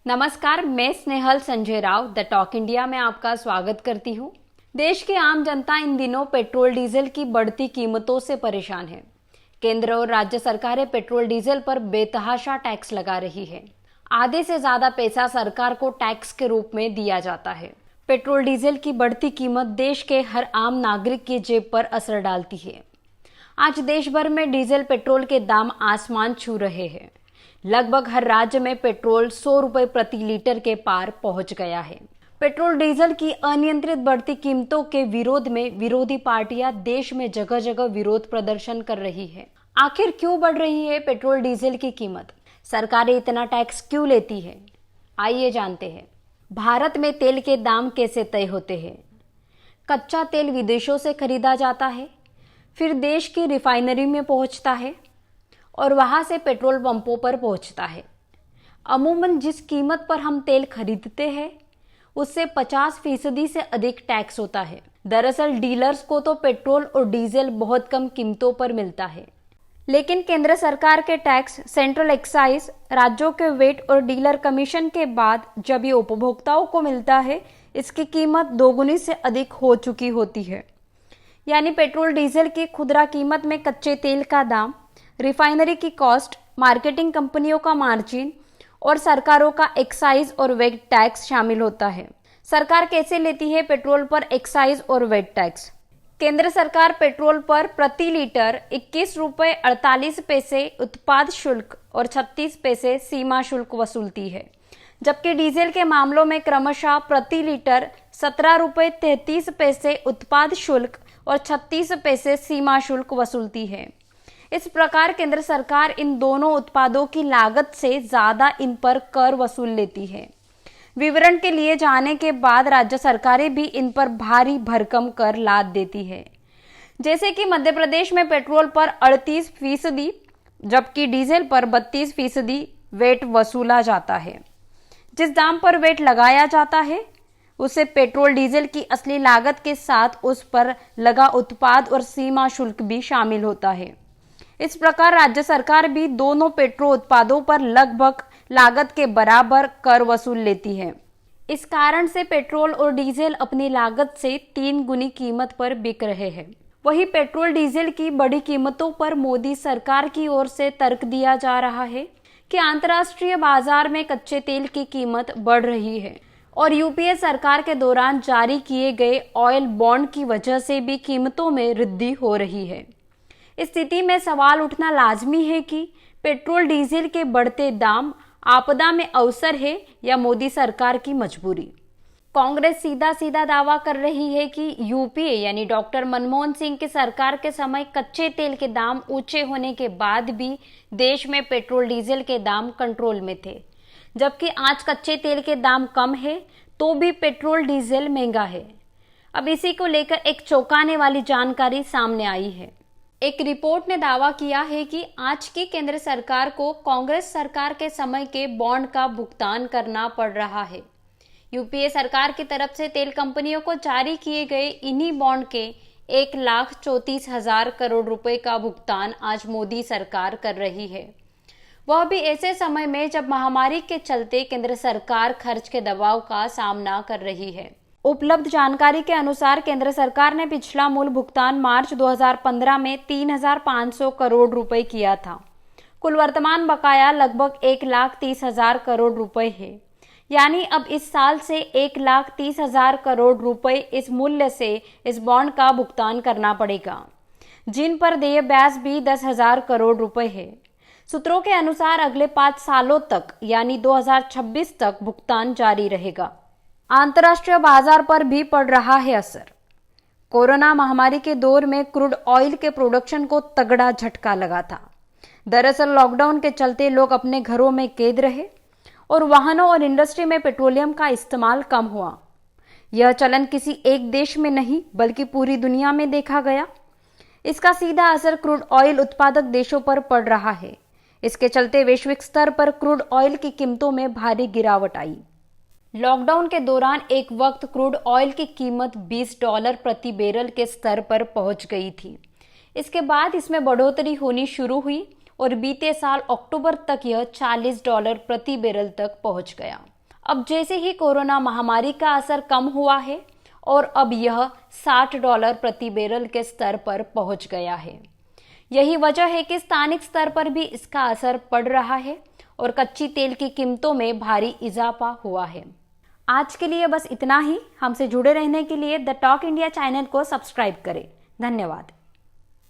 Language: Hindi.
नमस्कार, मैं Snehal Sanjay Rao the talk India में आपका स्वागत करती हूँ। देश की आम जनता इन दिनों पेट्रोल डीजल की बढ़ती कीमतों से परेशान है। केंद्र और राज्य सरकारें पेट्रोल डीजल पर बेतहाशा टैक्स लगा रही है। आधे से ज्यादा पैसा सरकार को टैक्स के रूप में दिया जाता है। पेट्रोल डीजल की बढ़ती कीमत देश के हर आम नागरिक की जेब पर असर डालती है। आज देश भर में डीजल पेट्रोल के दाम आसमान छू रहे हैं। लगभग हर राज्य में पेट्रोल 100 रुपए प्रति लीटर के पार पहुंच गया है। पेट्रोल डीजल की अनियंत्रित बढ़ती कीमतों के विरोध में विरोधी पार्टियां देश में जगह जगह विरोध प्रदर्शन कर रही है। आखिर क्यों बढ़ रही है पेट्रोल डीजल की कीमत? सरकारें इतना टैक्स क्यों लेती है? आइए जानते हैं। भारत में तेल के दाम कैसे तय होते हैं? कच्चा तेल विदेशों से खरीदा जाता है, फिर देश की रिफाइनरी में पहुंचता है और वहां से पेट्रोल पंपों पर पहुंचता है। अमूमन जिस कीमत पर हम तेल खरीदते हैं उससे 50% से अधिक टैक्स होता है। दरअसल डीलर्स को तो पेट्रोल और डीजल बहुत कम कीमतों पर मिलता है, लेकिन केंद्र सरकार के टैक्स, सेंट्रल एक्साइज, राज्यों के वेट और डीलर कमीशन के बाद जब ये उपभोक्ताओं को मिलता है, इसकी कीमत दोगुनी से अधिक हो चुकी होती है। यानी पेट्रोल डीजल की खुदरा कीमत में कच्चे तेल का दाम, रिफाइनरी की कॉस्ट, मार्केटिंग कंपनियों का मार्जिन और सरकारों का एक्साइज और वेट टैक्स शामिल होता है। सरकार कैसे लेती है पेट्रोल पर एक्साइज और वेट टैक्स? केंद्र सरकार पेट्रोल पर प्रति लीटर 21 रुपए 48 पैसे उत्पाद शुल्क और 36 पैसे सीमा शुल्क वसूलती है, जबकि डीजल के मामलों में क्रमशः प्रति लीटर 17 रुपए 33 पैसे उत्पाद शुल्क और 36 पैसे सीमा शुल्क वसूलती है। इस प्रकार केंद्र सरकार इन दोनों उत्पादों की लागत से ज्यादा इन पर कर वसूल लेती है। विवरण के लिए जाने के बाद राज्य सरकारें भी इन पर भारी भरकम कर लाद देती है। जैसे कि मध्य प्रदेश में पेट्रोल पर 38%, जबकि डीजल पर 32% वेट वसूला जाता है। जिस दाम पर वेट लगाया जाता है उसे पेट्रोल डीजल की असली लागत के साथ उस पर लगा उत्पाद और सीमा शुल्क भी शामिल होता है। इस प्रकार राज्य सरकार भी दोनों पेट्रोल उत्पादों पर लगभग लागत के बराबर कर वसूल लेती है। इस कारण से पेट्रोल और डीजल अपनी लागत से 3 गुनी कीमत पर बिक रहे हैं। वही पेट्रोल डीजल की बड़ी कीमतों पर मोदी सरकार की ओर से तर्क दिया जा रहा है कि अंतर्राष्ट्रीय बाजार में कच्चे तेल की कीमत बढ़ रही है और यूपीए सरकार के दौरान जारी किए गए ऑयल बॉन्ड की वजह से भी कीमतों में वृद्धि हो रही है। इस स्थिति में सवाल उठना लाजमी है कि पेट्रोल डीजल के बढ़ते दाम आपदा में अवसर है या मोदी सरकार की मजबूरी। कांग्रेस सीधा सीधा दावा कर रही है कि यूपीए यानी डॉक्टर मनमोहन सिंह की सरकार के समय कच्चे तेल के दाम ऊंचे होने के बाद भी देश में पेट्रोल डीजल के दाम कंट्रोल में थे, जबकि आज कच्चे तेल के दाम कम है तो भी पेट्रोल डीजल महंगा है। अब इसी को लेकर एक चौंकाने वाली जानकारी सामने आई है। एक रिपोर्ट ने दावा किया है कि आज की केंद्र सरकार को कांग्रेस सरकार के समय के बॉन्ड का भुगतान करना पड़ रहा है। यूपीए सरकार की तरफ से तेल कंपनियों को जारी किए गए इन्हीं बॉन्ड के 1,34,000 करोड़ रुपए का भुगतान आज मोदी सरकार कर रही है, वह भी ऐसे समय में जब महामारी के चलते केंद्र सरकार खर्च के दबाव का सामना कर रही है। उपलब्ध जानकारी के अनुसार केंद्र सरकार ने पिछला मूल भुगतान मार्च 2015 में 3,500 करोड़ रुपए किया था। कुल वर्तमान बकाया लगभग 1,30,000 करोड़ रुपए है। यानी अब इस साल से 1,30,000 करोड़ रुपए इस मूल्य से इस बॉन्ड का भुगतान करना पड़ेगा, जिन पर देय ब्याज भी 10,000 करोड़ रुपए है। सूत्रों के अनुसार अगले 5 सालों तक यानी 2026 तक भुगतान जारी रहेगा। अंतर्राष्ट्रीय बाजार पर भी पड़ रहा है असर। कोरोना महामारी के दौर में क्रूड ऑयल के प्रोडक्शन को तगड़ा झटका लगा था। दरअसल लॉकडाउन के चलते लोग अपने घरों में कैद रहे और वाहनों और इंडस्ट्री में पेट्रोलियम का इस्तेमाल कम हुआ। यह चलन किसी एक देश में नहीं बल्कि पूरी दुनिया में देखा गया। इसका सीधा असर क्रूड ऑयल उत्पादक देशों पर पड़ रहा है। इसके चलते वैश्विक स्तर पर क्रूड ऑयल की कीमतों में भारी गिरावट आई। लॉकडाउन के दौरान एक वक्त क्रूड ऑयल की कीमत $20 प्रति बैरल के स्तर पर पहुंच गई थी। इसके बाद इसमें बढ़ोतरी होनी शुरू हुई और बीते साल अक्टूबर तक यह $40 प्रति बैरल तक पहुंच गया। अब जैसे ही कोरोना महामारी का असर कम हुआ है और अब यह $60 प्रति बैरल के स्तर पर पहुंच गया है। यही वजह है कि स्थानिक स्तर पर भी इसका असर पड़ रहा है और कच्ची तेल की कीमतों में भारी इजाफा हुआ है। आज के लिए बस इतना ही। हमसे जुड़े रहने के लिए द टॉक इंडिया चैनल को सब्सक्राइब करें। धन्यवाद।